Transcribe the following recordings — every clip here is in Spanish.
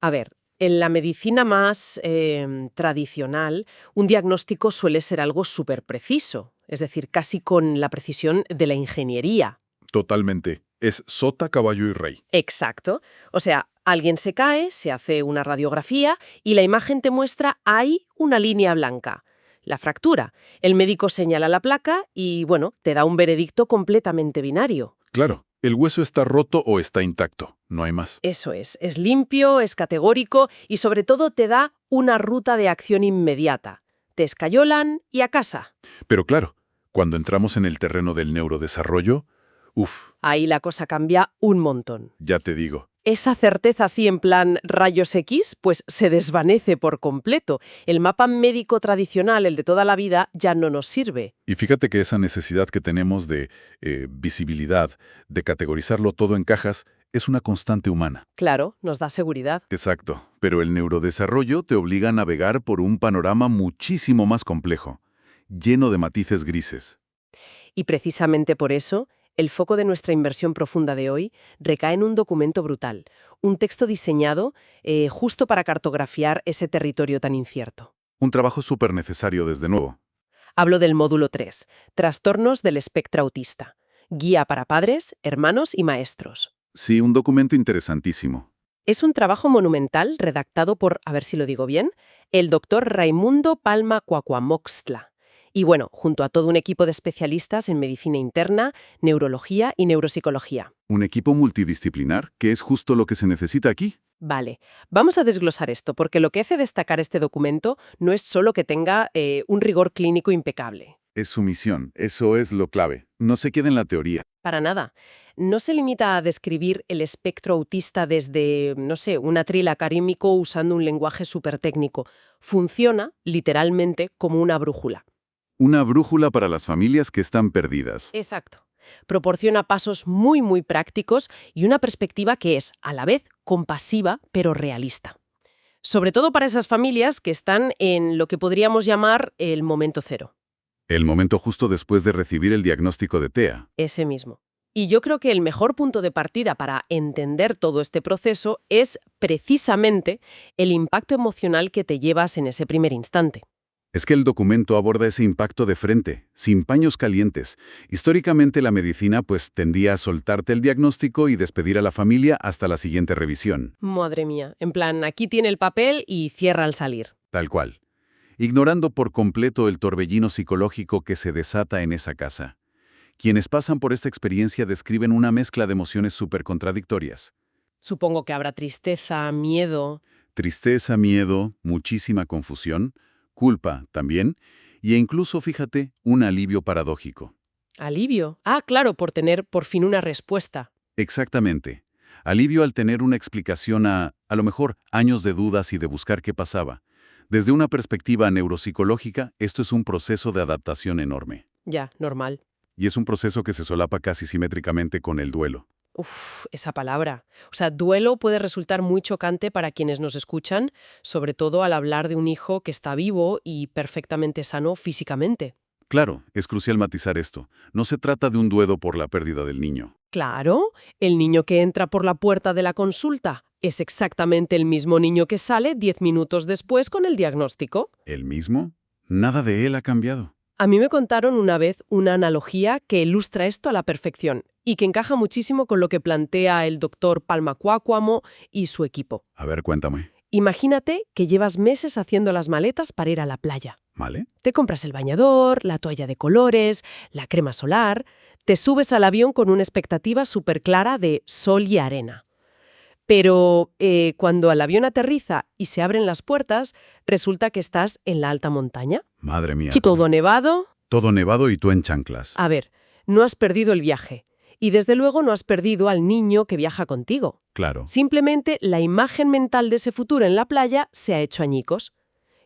A ver, en la medicina más tradicional, un diagnóstico suele ser algo súper preciso, es decir, casi con la precisión de la ingeniería. Totalmente. Es sota, caballo y rey. Exacto. O sea, alguien se cae, se hace una radiografía y la imagen te muestra ahí una línea blanca. La fractura. El médico señala la placa y, bueno, te da un veredicto completamente binario. Claro, el hueso está roto o está intacto. No hay más. Eso es limpio, es categórico y sobre todo te da una ruta de acción inmediata. Te escayolan y a casa. Pero claro, cuando entramos en el terreno del neurodesarrollo, uff, Ahí la cosa cambia un montón. ya te digo. Esa certeza así en plan rayos X, pues se desvanece por completo. El mapa médico tradicional, el de toda la vida, ya no nos sirve. Y fíjate que esa necesidad que tenemos de visibilidad, de categorizarlo todo en cajas, es una constante humana. Claro, nos da seguridad. Exacto, pero el neurodesarrollo te obliga a navegar por un panorama muchísimo más complejo, lleno de matices grises. Y precisamente por eso, el foco de nuestra inversión profunda de hoy recae en un documento brutal, un texto diseñado justo para cartografiar ese territorio tan incierto. Un trabajo súper necesario desde nuevo. Hablo del módulo 3, Trastornos del espectro autista. Guía para padres, hermanos y maestros. Sí, un documento interesantísimo. Es un trabajo monumental redactado por, a ver si lo digo bien, el doctor Raimundo Palma Cuacuamoxtla. Y bueno, junto a todo un equipo de especialistas en medicina interna, neurología y neuropsicología. Un equipo multidisciplinar, que es justo lo que se necesita aquí. Vale, vamos a desglosar esto, porque lo que hace destacar este documento no es solo que tenga un rigor clínico impecable. Es su misión, eso es lo clave. No se queda en la teoría. Para nada. No se limita a describir el espectro autista desde, no sé, un atril académico usando un lenguaje súper técnico. Funciona, literalmente, como una brújula. Una brújula para las familias que están perdidas. Exacto. Proporciona pasos muy prácticos y una perspectiva que es, a la vez, compasiva, pero realista. Sobre todo para esas familias que están en lo que podríamos llamar el momento cero. El momento justo después de recibir el diagnóstico de TEA. Ese mismo. Y yo creo que el mejor punto de partida para entender todo este proceso es precisamente el impacto emocional que te llevas en ese primer instante. Es que el documento aborda ese impacto de frente, sin paños calientes. Históricamente la medicina pues tendía a soltarte el diagnóstico y despedir a la familia hasta la siguiente revisión. Madre mía, en plan, aquí tiene el papel y cierra al salir. Tal cual. Ignorando por completo el torbellino psicológico que se desata en esa casa. Quienes pasan por esta experiencia describen una mezcla de emociones súper contradictorias. Supongo que habrá tristeza, miedo. Tristeza, miedo, muchísima confusión, culpa también, e incluso, fíjate, un alivio paradójico. Alivio. Ah, claro, por tener por fin una respuesta. Exactamente. Alivio al tener una explicación a lo mejor, años de dudas y de buscar qué pasaba. Desde una perspectiva neuropsicológica, esto es un proceso de adaptación enorme. Ya, normal. Y es un proceso que se solapa casi simétricamente con el duelo. Uf, esa palabra. O sea, duelo puede resultar muy chocante para quienes nos escuchan, sobre todo al hablar de un hijo que está vivo y perfectamente sano físicamente. Claro, es crucial matizar esto. No se trata de un duelo por la pérdida del niño. Claro, el niño que entra por la puerta de la consulta es exactamente el mismo niño que sale 10 minutos después con el diagnóstico. ¿El mismo? Nada de él ha cambiado. A mí me contaron una vez una analogía que ilustra esto a la perfección y que encaja muchísimo con lo que plantea el doctor Palma Cuacuamo y su equipo. A ver, cuéntame. Imagínate que llevas meses haciendo las maletas para ir a la playa. ¿Vale? Te compras el bañador, la toalla de colores, la crema solar, te subes al avión con una expectativa súper clara de sol y arena. Pero cuando el avión aterriza y se abren las puertas, resulta que estás en la alta montaña. Madre mía. Todo nevado. Todo nevado y tú en chanclas. A ver, no has perdido el viaje. Y desde luego no has perdido al niño que viaja contigo. Claro. Simplemente la imagen mental de ese futuro en la playa se ha hecho añicos.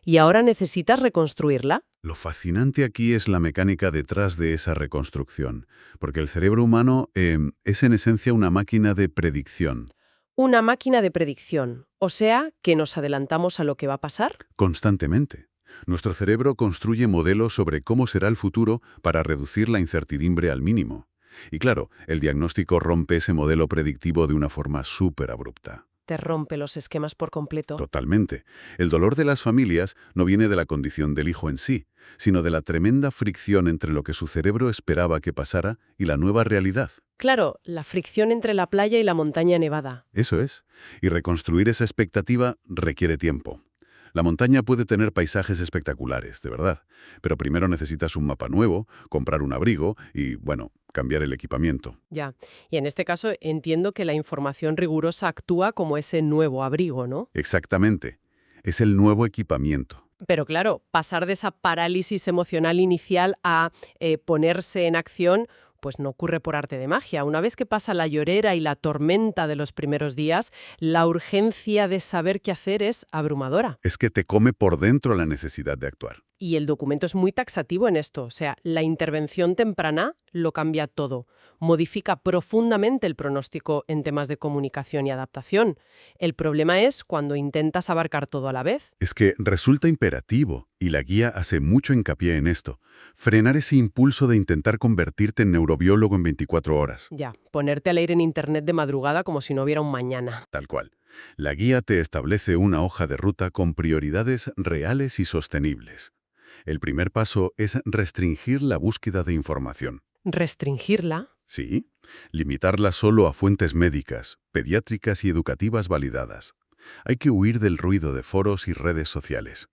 Y ahora necesitas reconstruirla. Lo fascinante aquí es la mecánica detrás de esa reconstrucción, porque el cerebro humano es en esencia una máquina de predicción. Una máquina de predicción, o sea, que nos adelantamos a lo que va a pasar. Constantemente. Nuestro cerebro construye modelos sobre cómo será el futuro para reducir la incertidumbre al mínimo. Y claro, el diagnóstico rompe ese modelo predictivo de una forma súper abrupta. te rompe los esquemas por completo. Totalmente. El dolor de las familias no viene de la condición del hijo en sí, sino de la tremenda fricción entre lo que su cerebro esperaba que pasara y la nueva realidad. Claro, la fricción entre la playa y la montaña nevada. Eso es. Y reconstruir esa expectativa requiere tiempo. La montaña puede tener paisajes espectaculares, de verdad, pero primero necesitas un mapa nuevo, comprar un abrigo y, bueno, cambiar el equipamiento. Ya. Y en este caso entiendo que la información rigurosa actúa como ese nuevo abrigo, ¿no? Exactamente. Es el nuevo equipamiento. Pero claro, pasar de esa parálisis emocional inicial a ponerse en acción, pues no ocurre por arte de magia. Una vez que pasa la llorera y la tormenta de los primeros días, la urgencia de saber qué hacer es abrumadora. Es que te come por dentro la necesidad de actuar. Y el documento es muy taxativo en esto. O sea, la intervención temprana lo cambia todo. Modifica profundamente el pronóstico en temas de comunicación y adaptación. El problema es cuando intentas abarcar todo a la vez. Es que resulta imperativo, y la guía hace mucho hincapié en esto, frenar ese impulso de intentar convertirte en neurobiólogo en 24 horas. Ya, ponerte a leer en Internet de madrugada como si no hubiera un mañana. Tal cual. La guía te establece una hoja de ruta con prioridades reales y sostenibles. El primer paso es restringir la búsqueda de información. Restringirla. Sí, limitarla solo a fuentes médicas, pediátricas y educativas validadas. Hay que huir del ruido de foros y redes sociales.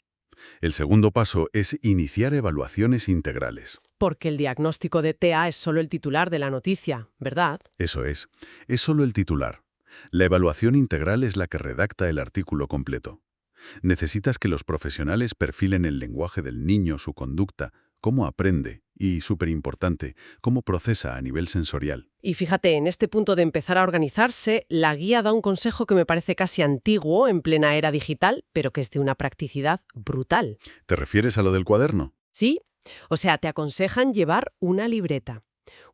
El segundo paso es iniciar evaluaciones integrales. Porque el diagnóstico de TEA es solo el titular de la noticia, ¿verdad? Eso es solo el titular. La evaluación integral es la que redacta el artículo completo. Necesitas que los profesionales perfilen el lenguaje del niño, su conducta, cómo aprende y, súper importante, cómo procesa a nivel sensorial. Y fíjate, en este punto de empezar a organizarse, la guía da un consejo que me parece casi antiguo en plena era digital, pero que es de una practicidad brutal. ¿Te refieres a lo del cuaderno? ¿Sí? O sea, te aconsejan llevar una libreta.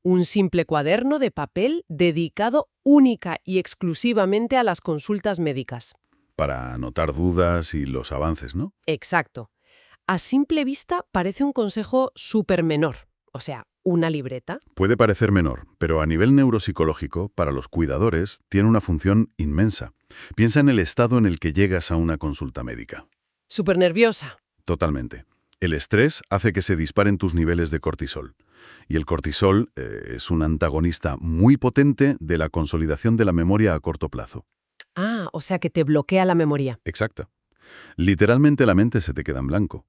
Un simple cuaderno de papel dedicado única y exclusivamente a las consultas médicas. Para anotar dudas y los avances, ¿no? Exacto. A simple vista parece un consejo súper menor. O sea, una libreta. Puede parecer menor, pero a nivel neuropsicológico, para los cuidadores, tiene una función inmensa. Piensa en el estado en el que llegas a una consulta médica. Súper nerviosa. Totalmente. El estrés hace que se disparen tus niveles de cortisol. Y el cortisol es un antagonista muy potente de la consolidación de la memoria a corto plazo. Ah, o sea que te bloquea la memoria. Exacto. Literalmente la mente se te queda en blanco.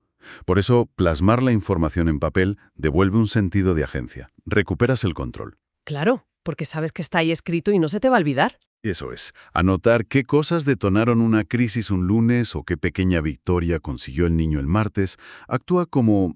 Por eso, plasmar la información en papel devuelve un sentido de agencia. Recuperas el control. Claro, porque sabes que está ahí escrito y no se te va a olvidar. Eso es, anotar qué cosas detonaron una crisis un lunes o qué pequeña victoria consiguió el niño el martes, actúa como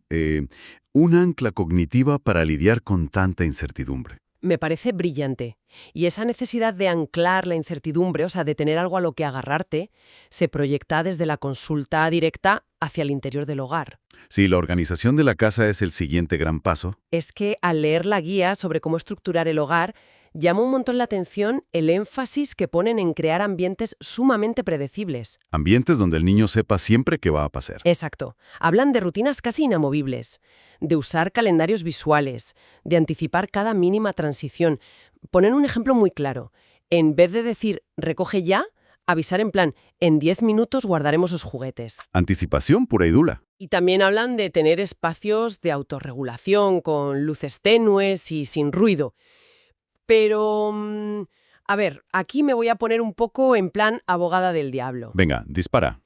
una ancla cognitiva para lidiar con tanta incertidumbre. Me parece brillante. Y esa necesidad de anclar la incertidumbre, o sea, de tener algo a lo que agarrarte, se proyecta desde la consulta directa hacia el interior del hogar. Si la organización de la casa es el siguiente gran paso, Es que al leer la guía sobre cómo estructurar el hogar, llama un montón la atención el énfasis que ponen en crear ambientes sumamente predecibles. ambientes donde el niño sepa siempre qué va a pasar. Exacto. Hablan de rutinas casi inamovibles, de usar calendarios visuales, de anticipar cada mínima transición. Ponen un ejemplo muy claro. En vez de decir recoge ya, avisar en plan en 10 minutos guardaremos los juguetes. Anticipación pura y dura. Y también hablan de tener espacios de autorregulación con luces tenues y sin ruido. Pero, a ver, aquí me voy a poner un poco en plan abogada del diablo. Venga, dispara.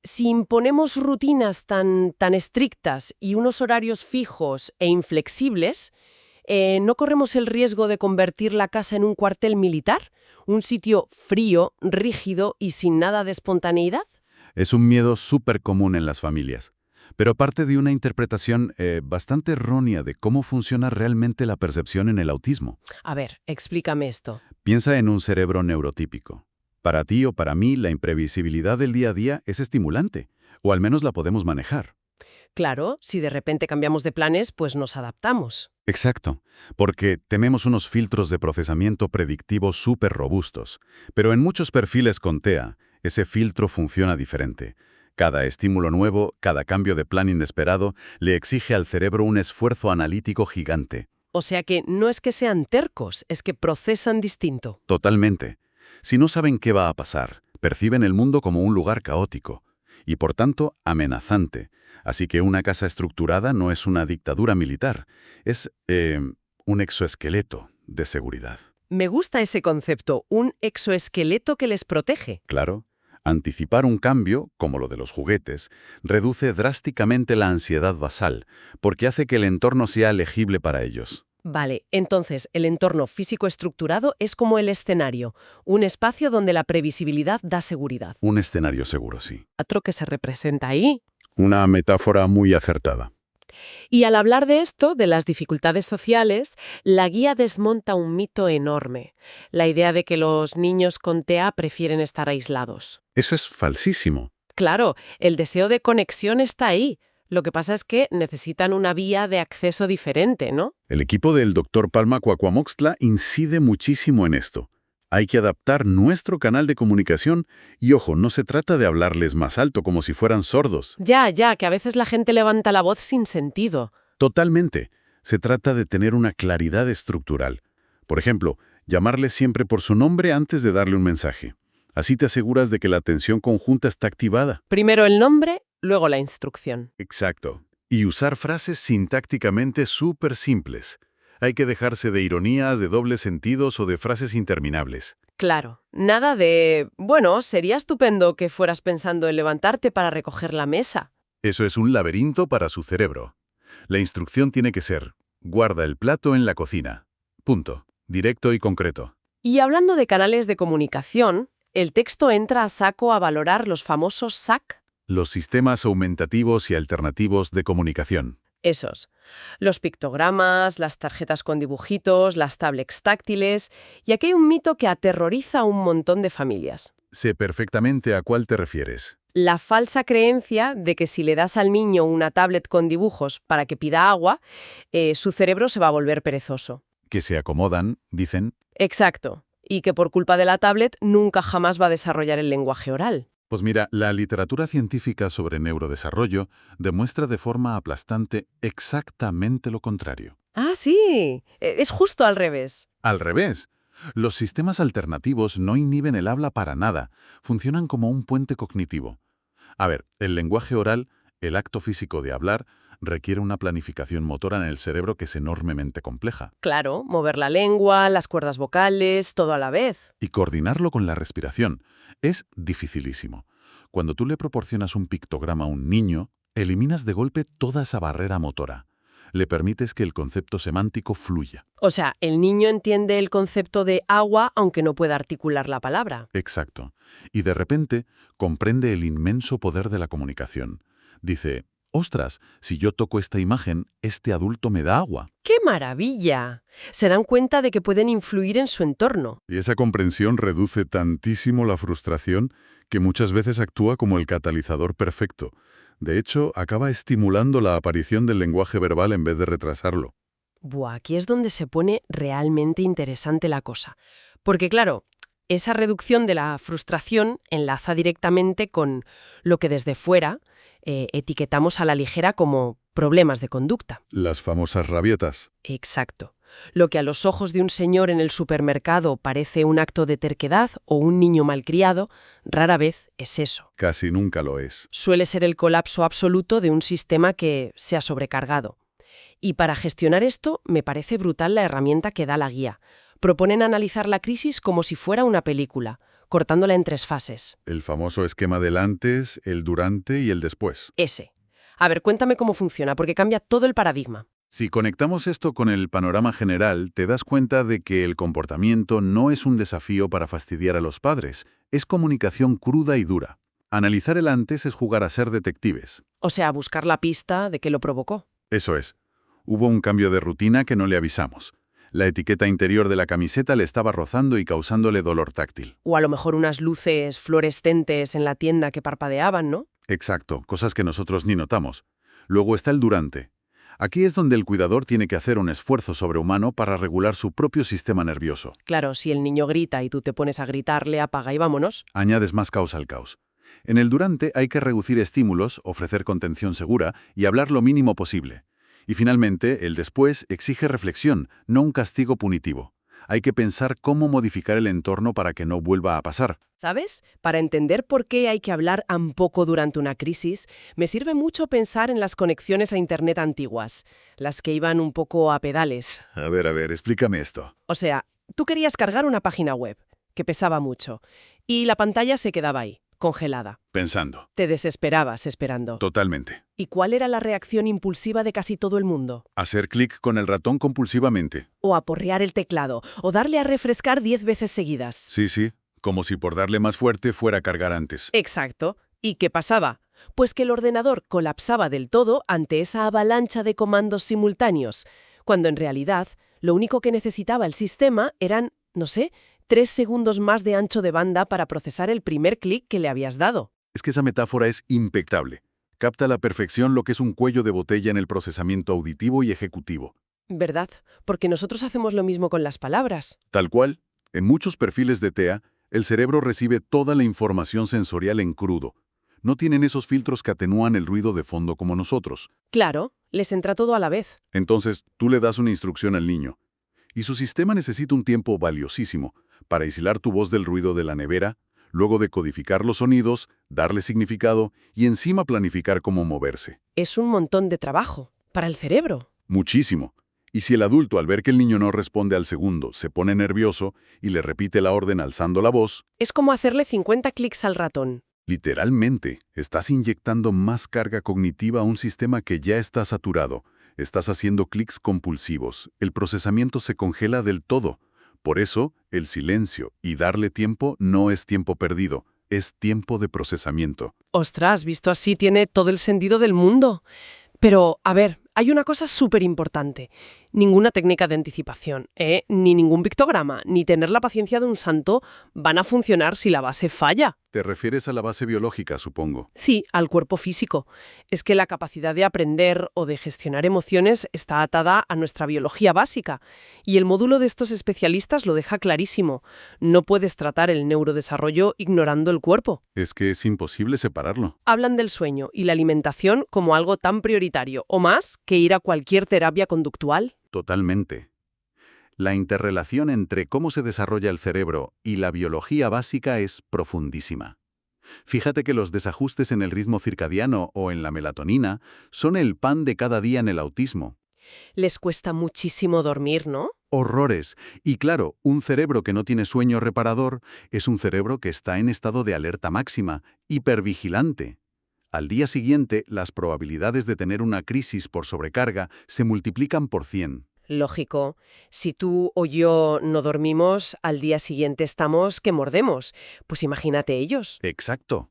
Si imponemos rutinas tan estrictas y unos horarios fijos e inflexibles, ¿no corremos el riesgo de convertir la casa en un cuartel militar? ¿Un sitio frío, rígido y sin nada de espontaneidad? Es un miedo súper común en las familias, pero parte de una interpretación bastante errónea de cómo funciona realmente la percepción en el autismo. A ver, explícame esto. Piensa en un cerebro neurotípico. Para ti o para mí, la imprevisibilidad del día a día es estimulante, o al menos la podemos manejar. Claro, si de repente cambiamos de planes, pues nos adaptamos. Exacto, porque tenemos unos filtros de procesamiento predictivo súper robustos, pero en muchos perfiles con TEA, ese filtro funciona diferente. Cada estímulo nuevo, cada cambio de plan inesperado, le exige al cerebro un esfuerzo analítico gigante. O sea que no es que sean tercos, es que procesan distinto. Totalmente. Si no saben qué va a pasar, Perciben el mundo como un lugar caótico y, por tanto, amenazante. Así que una casa estructurada no es una dictadura militar, es un exoesqueleto de seguridad. Me gusta ese concepto, un exoesqueleto que les protege. Claro, anticipar un cambio, como lo de los juguetes, reduce drásticamente la ansiedad basal, porque hace que el entorno sea legible para ellos. Vale, entonces el entorno físico estructurado es como el escenario, un espacio donde la previsibilidad da seguridad. Un escenario seguro, sí. Otro que se representa ahí. Una metáfora muy acertada. Y al hablar de esto, de las dificultades sociales, la guía desmonta un mito enorme, la idea de que los niños con TEA prefieren estar aislados. Eso es falsísimo. Claro, el deseo de conexión está ahí. Lo que pasa es que necesitan una vía de acceso diferente, ¿no? El equipo del Dr. Palma Cuacuamoxtla incide muchísimo en esto. Hay que adaptar nuestro canal de comunicación y, ojo, no se trata de hablarles más alto como si fueran sordos. Ya, que a veces la gente levanta la voz sin sentido. Totalmente. Se trata de tener una claridad estructural. Por ejemplo, llamarle siempre por su nombre antes de darle un mensaje. Así te aseguras de que la atención conjunta está activada. Primero el nombre, luego la instrucción. Exacto. Y usar frases sintácticamente súper simples. Hay que dejarse de ironías, de dobles sentidos o de frases interminables. Claro, nada de, bueno, sería estupendo que fueras pensando en levantarte para recoger la mesa. Eso es un laberinto para su cerebro. La instrucción tiene que ser, guarda el plato en la cocina. Punto. Directo y concreto. Y hablando de canales de comunicación, el texto entra a saco a valorar los famosos SAC. Los sistemas aumentativos y alternativos de comunicación. Esos. Los pictogramas, las tarjetas con dibujitos, las tablets táctiles. Y aquí hay un mito que aterroriza a un montón de familias. Sé perfectamente a cuál te refieres. La falsa creencia de que si le das al niño una tablet con dibujos para que pida agua, su cerebro se va a volver perezoso. Que se acomodan, dicen. Exacto. Y que por culpa de la tablet nunca jamás va a desarrollar el lenguaje oral. Pues mira, la literatura científica sobre neurodesarrollo demuestra de forma aplastante exactamente lo contrario. Ah, sí. Es justo al revés. Al revés. Los sistemas alternativos no inhiben el habla para nada, funcionan como un puente cognitivo. A ver, el lenguaje oral, el acto físico de hablar, requiere una planificación motora en el cerebro que es enormemente compleja. Claro, mover la lengua, las cuerdas vocales, todo a la vez. Y coordinarlo con la respiración es dificilísimo. Cuando tú le proporcionas un pictograma a un niño, eliminas de golpe toda esa barrera motora. Le permites que el concepto semántico fluya. O sea, el niño entiende el concepto de agua aunque no pueda articular la palabra. Exacto. Y de repente comprende el inmenso poder de la comunicación. Dice, ostras, si yo toco esta imagen, este adulto me da agua. ¡Qué maravilla! Se dan cuenta de que pueden influir en su entorno. Y esa comprensión reduce tantísimo la frustración que muchas veces actúa como el catalizador perfecto. De hecho, acaba estimulando la aparición del lenguaje verbal en vez de retrasarlo. Buah, aquí es donde se pone realmente interesante la cosa. Porque claro, esa reducción de la frustración enlaza directamente con lo que desde fuera etiquetamos a la ligera como problemas de conducta. Las famosas rabietas. Exacto. Lo que a los ojos de un señor en el supermercado parece un acto de terquedad o un niño malcriado, rara vez es eso. Casi nunca lo es. Suele ser el colapso absoluto de un sistema que se ha sobrecargado. Y para gestionar esto, me parece brutal la herramienta que da la guía. Proponen analizar la crisis como si fuera una película, cortándola en 3 fases. El famoso esquema del antes, el durante y el después. Ese. A ver, cuéntame cómo funciona, porque cambia todo el paradigma. Si conectamos esto con el panorama general, te das cuenta de que el comportamiento no es un desafío para fastidiar a los padres, es comunicación cruda y dura. Analizar el antes es jugar a ser detectives. O sea, buscar la pista de qué lo provocó. Eso es. Hubo un cambio de rutina que no le avisamos. La etiqueta interior de la camiseta le estaba rozando y causándole dolor táctil. O a lo mejor unas luces fluorescentes en la tienda que parpadeaban, ¿no? Exacto, cosas que nosotros ni notamos. Luego está el durante. Aquí es donde el cuidador tiene que hacer un esfuerzo sobrehumano para regular su propio sistema nervioso. Claro, si el niño grita y tú te pones a gritarle, apaga y vámonos. Añades más caos al caos. En el durante hay que reducir estímulos, ofrecer contención segura y hablar lo mínimo posible. Y finalmente, el después exige reflexión, no un castigo punitivo. Hay que pensar cómo modificar el entorno para que no vuelva a pasar. ¿Sabes? Para entender por qué hay que hablar un poco durante una crisis, me sirve mucho pensar en las conexiones a Internet antiguas, las que iban un poco a pedales. A ver, explícame esto. O sea, tú querías cargar una página web, que pesaba mucho, y la pantalla se quedaba ahí, congelada. Pensando. Te desesperabas esperando. Totalmente. ¿Y cuál era la reacción impulsiva de casi todo el mundo? Hacer clic con el ratón compulsivamente. O aporrear el teclado, o darle a refrescar 10 veces seguidas. Sí, como si por darle más fuerte fuera a cargar antes. Exacto. ¿Y qué pasaba? Pues que el ordenador colapsaba del todo ante esa avalancha de comandos simultáneos, cuando en realidad lo único que necesitaba el sistema eran, no sé, 3 segundos más de ancho de banda para procesar el primer clic que le habías dado. Es que esa metáfora es impecable. Capta a la perfección lo que es un cuello de botella en el procesamiento auditivo y ejecutivo. ¿Verdad? Porque nosotros hacemos lo mismo con las palabras. Tal cual, en muchos perfiles de TEA, el cerebro recibe toda la información sensorial en crudo. No tienen esos filtros que atenúan el ruido de fondo como nosotros. Claro, les entra todo a la vez. Entonces, tú le das una instrucción al niño, y su sistema necesita un tiempo valiosísimo para aislar tu voz del ruido de la nevera, luego decodificar los sonidos, darle significado y encima planificar cómo moverse. Es un montón de trabajo para el cerebro. Muchísimo. Y si el adulto, al ver que el niño no responde al segundo, se pone nervioso y le repite la orden alzando la voz, Es como hacerle 50 clics al ratón. literalmente, estás inyectando más carga cognitiva a un sistema que ya está saturado. Estás haciendo clics compulsivos. El procesamiento se congela del todo. Por eso, el silencio y darle tiempo no es tiempo perdido, es tiempo de procesamiento. Ostras, visto así tiene todo el sentido del mundo. Pero, a ver, hay una cosa súper importante. Ninguna técnica de anticipación, ni ningún pictograma, ni tener la paciencia de un santo van a funcionar si la base falla. Te refieres a la base biológica, supongo. Sí, al cuerpo físico. Es que la capacidad de aprender o de gestionar emociones está atada a nuestra biología básica. Y el módulo de estos especialistas lo deja clarísimo. No puedes tratar el neurodesarrollo ignorando el cuerpo. Es que es imposible separarlo. Hablan del sueño y la alimentación como algo tan prioritario o más que ir a cualquier terapia conductual. Totalmente. La interrelación entre cómo se desarrolla el cerebro y la biología básica es profundísima. Fíjate que los desajustes en el ritmo circadiano o en la melatonina son el pan de cada día en el autismo. Les cuesta muchísimo dormir, ¿no? Horrores. Y claro, un cerebro que no tiene sueño reparador es un cerebro que está en estado de alerta máxima, hipervigilante. Al día siguiente, las probabilidades de tener una crisis por sobrecarga se multiplican por 100. Lógico. Si tú o yo no dormimos, al día siguiente estamos que mordemos. Pues imagínate ellos. Exacto.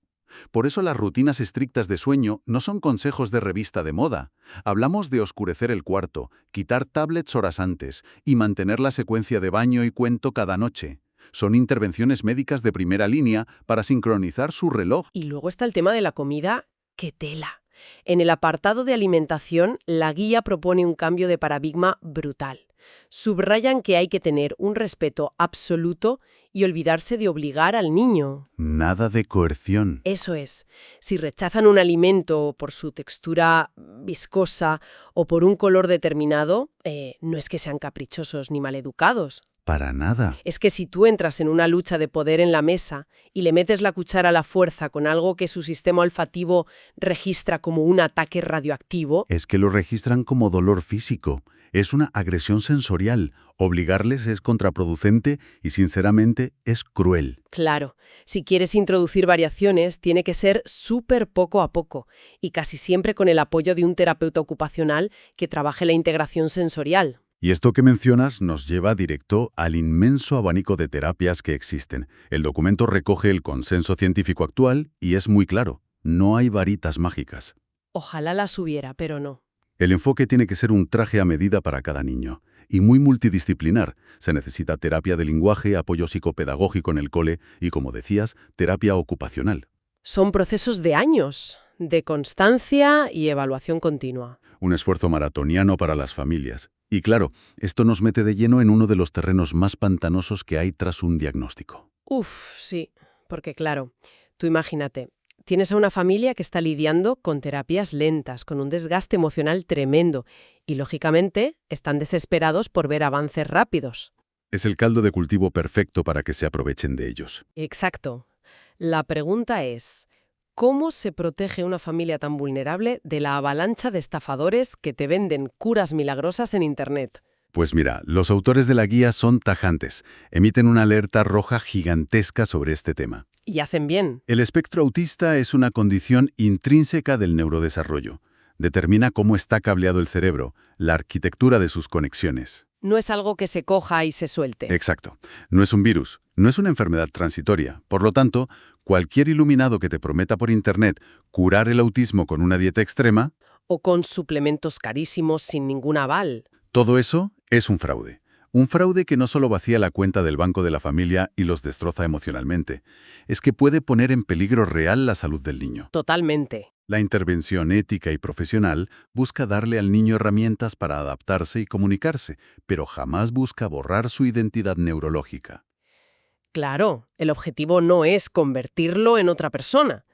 Por eso las rutinas estrictas de sueño no son consejos de revista de moda. Hablamos de oscurecer el cuarto, quitar tablets horas antes y mantener la secuencia de baño y cuento cada noche. Son intervenciones médicas de primera línea para sincronizar su reloj. Y luego está el tema de la comida, ¡qué tela! En el apartado de alimentación, la guía propone un cambio de paradigma brutal. Subrayan que hay que tener un respeto absoluto y olvidarse de obligar al niño. Nada de coerción. Eso es. Si rechazan un alimento por su textura viscosa o por un color determinado, no es que sean caprichosos ni maleducados. Para nada. Es que si tú entras en una lucha de poder en la mesa y le metes la cuchara a la fuerza con algo que su sistema olfativo registra como un ataque radioactivo... Es que lo registran como dolor físico. Es una agresión sensorial. Obligarles es contraproducente y, sinceramente, es cruel. Claro, si quieres introducir variaciones, tiene que ser súper poco a poco y casi siempre con el apoyo de un terapeuta ocupacional que trabaje la integración sensorial. Y esto que mencionas nos lleva directo al inmenso abanico de terapias que existen. El documento recoge el consenso científico actual y es muy claro. No hay varitas mágicas. Ojalá las hubiera, pero no. El enfoque tiene que ser un traje a medida para cada niño. Y muy multidisciplinar. Se necesita terapia de lenguaje, apoyo psicopedagógico en el cole y, como decías, terapia ocupacional. Son procesos de años, de constancia y evaluación continua. Un esfuerzo maratoniano para las familias. Y claro, esto nos mete de lleno en uno de los terrenos más pantanosos que hay tras un diagnóstico. Sí, porque claro, tú imagínate, tienes a una familia que está lidiando con terapias lentas, con un desgaste emocional tremendo y, lógicamente, están desesperados por ver avances rápidos. Es el caldo de cultivo perfecto para que se aprovechen de ellos. Exacto. La pregunta es, ¿cómo se protege una familia tan vulnerable de la avalancha de estafadores que te venden curas milagrosas en Internet? Pues mira, los autores de la guía son tajantes. Emiten una alerta roja gigantesca sobre este tema. Y hacen bien. El espectro autista es una condición intrínseca del neurodesarrollo. Determina cómo está cableado el cerebro, la arquitectura de sus conexiones. No es algo que se coja y se suelte. Exacto. No es un virus, no es una enfermedad transitoria. Por lo tanto, cualquier iluminado que te prometa por Internet curar el autismo con una dieta extrema, O con suplementos carísimos sin ningún aval. todo eso es un fraude. Un fraude que no solo vacía la cuenta del banco de la familia y los destroza emocionalmente, es que puede poner en peligro real la salud del niño. Totalmente. La intervención ética y profesional busca darle al niño herramientas para adaptarse y comunicarse, pero jamás busca borrar su identidad neurológica. Claro, el objetivo no es convertirlo en otra persona.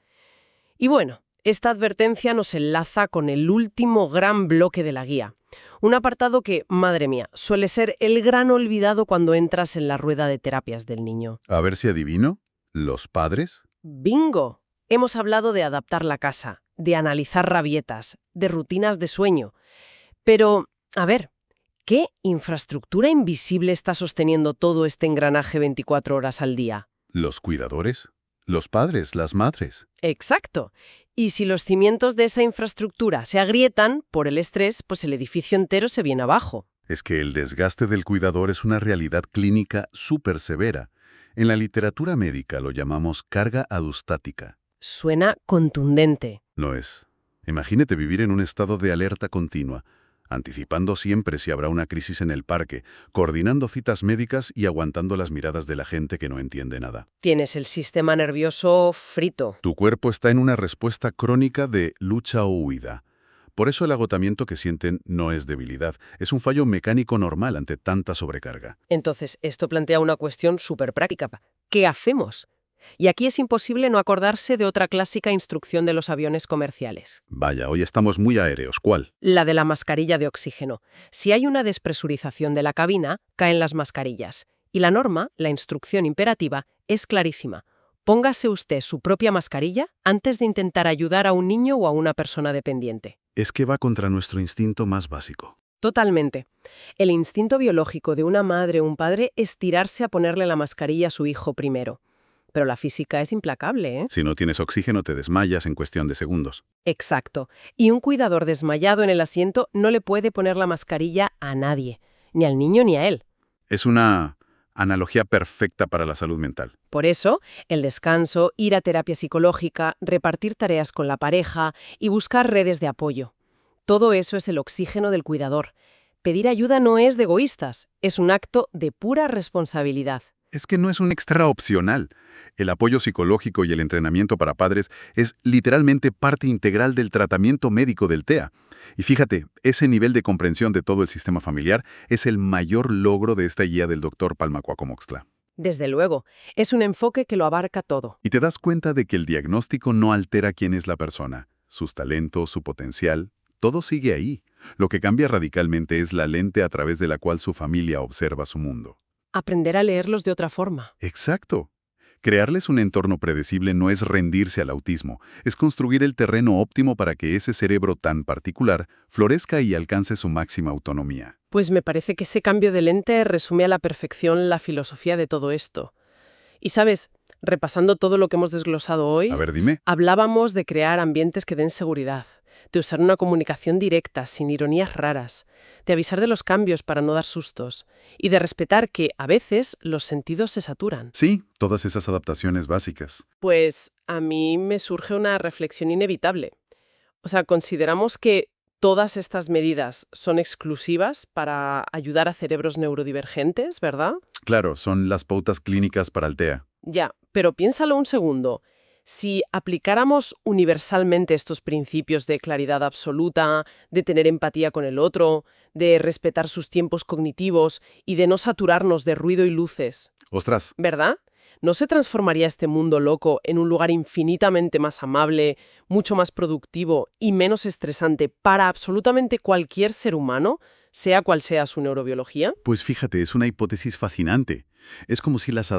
Y bueno, esta advertencia nos enlaza con el último gran bloque de la guía. Un apartado que, madre mía, suele ser el gran olvidado cuando entras en la rueda de terapias del niño. A ver si adivino. ¿Los padres? ¡Bingo! Hemos hablado de adaptar la casa, de analizar rabietas, de rutinas de sueño. Pero, a ver, ¿qué infraestructura invisible está sosteniendo todo este engranaje 24 horas al día? ¿Los cuidadores? ¿Los padres? ¿Las madres? Exacto. Y si los cimientos de esa infraestructura se agrietan por el estrés, pues el edificio entero se viene abajo. Es que el desgaste del cuidador es una realidad clínica súper severa. En la literatura médica lo llamamos carga adustática. Suena contundente. No es. Imagínate vivir en un estado de alerta continua, anticipando siempre si habrá una crisis en el parque, coordinando citas médicas y aguantando las miradas de la gente que no entiende nada. Tienes el sistema nervioso frito. Tu cuerpo está en una respuesta crónica de lucha o huida. Por eso el agotamiento que sienten no es debilidad, es un fallo mecánico normal ante tanta sobrecarga. Entonces, esto plantea una cuestión súper práctica. ¿Qué hacemos? Y aquí es imposible no acordarse de otra clásica instrucción de los aviones comerciales. Vaya, hoy estamos muy aéreos. ¿Cuál? La de la mascarilla de oxígeno. Si hay una despresurización de la cabina, caen las mascarillas. Y la norma, la instrucción imperativa, es clarísima. Póngase usted su propia mascarilla antes de intentar ayudar a un niño o a una persona dependiente. Es que va contra nuestro instinto más básico. Totalmente. El instinto biológico de una madre o un padre es tirarse a ponerle la mascarilla a su hijo primero. Pero la física es implacable, ¿eh? Si no tienes oxígeno te desmayas en cuestión de segundos. Exacto. Y un cuidador desmayado en el asiento no le puede poner la mascarilla a nadie, ni al niño ni a él. Es una analogía perfecta para la salud mental. Por eso, el descanso, ir a terapia psicológica, repartir tareas con la pareja y buscar redes de apoyo. Todo eso es el oxígeno del cuidador. Pedir ayuda no es de egoístas, es un acto de pura responsabilidad. Es que no es un extra opcional. El apoyo psicológico y el entrenamiento para padres es literalmente parte integral del tratamiento médico del TEA. Y fíjate, ese nivel de comprensión de todo el sistema familiar es el mayor logro de esta guía del Dr. Palma Cuacomoxtla. Desde luego, es un enfoque que lo abarca todo. Y te das cuenta de que el diagnóstico no altera quién es la persona, sus talentos, su potencial, todo sigue ahí. Lo que cambia radicalmente es la lente a través de la cual su familia observa su mundo. Aprender a leerlos de otra forma. Exacto. Crearles un entorno predecible no es rendirse al autismo, es construir el terreno óptimo para que ese cerebro tan particular florezca y alcance su máxima autonomía. Pues me parece que ese cambio de lente resume a la perfección la filosofía de todo esto. Y sabes, repasando todo lo que hemos desglosado hoy, A ver, dime. hablábamos de crear ambientes que den seguridad, de usar una comunicación directa, sin ironías raras, de avisar de los cambios para no dar sustos, y de respetar que, a veces, los sentidos se saturan. Sí, todas esas adaptaciones básicas. Pues a mí me surge una reflexión inevitable. O sea, consideramos que todas estas medidas son exclusivas para ayudar a cerebros neurodivergentes, ¿verdad? Claro, son las pautas clínicas para el TEA. Ya, pero piénsalo un segundo. Si aplicáramos universalmente estos principios de claridad absoluta, de tener empatía con el otro, de respetar sus tiempos cognitivos y de no saturarnos de ruido y luces, Ostras, ¿verdad? ¿no se transformaría este mundo loco en un lugar infinitamente más amable, mucho más productivo y menos estresante para absolutamente cualquier ser humano, sea cual sea su neurobiología? Pues fíjate, es una hipótesis fascinante. Es como si las